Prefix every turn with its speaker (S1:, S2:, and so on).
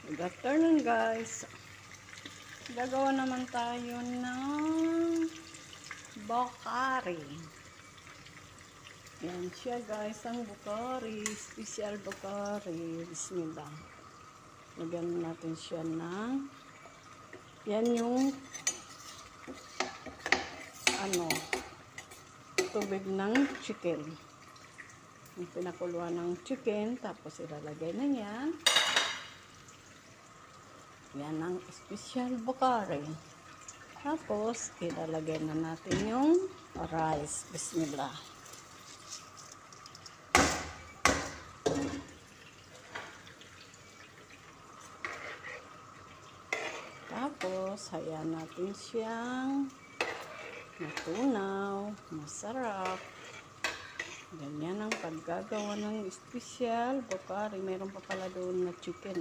S1: Good afternoon guys. Gagawa naman tayo ng bokari. Yan siya guys, ang bokari. Special bokari. Bismillah. Lagyan natin siya ng yan yung tubig ng chicken. Yung pinakuluan ng chicken. Tapos ilalagay na yan. Yan ang special bokari. Tapos, ilalagay na natin yung rice. Bismillah. Tapos, hayaan natin siyang matunaw, masarap. Ganyan ang paggagawa ng special bokari. Mayroon pa pala doon na chicken.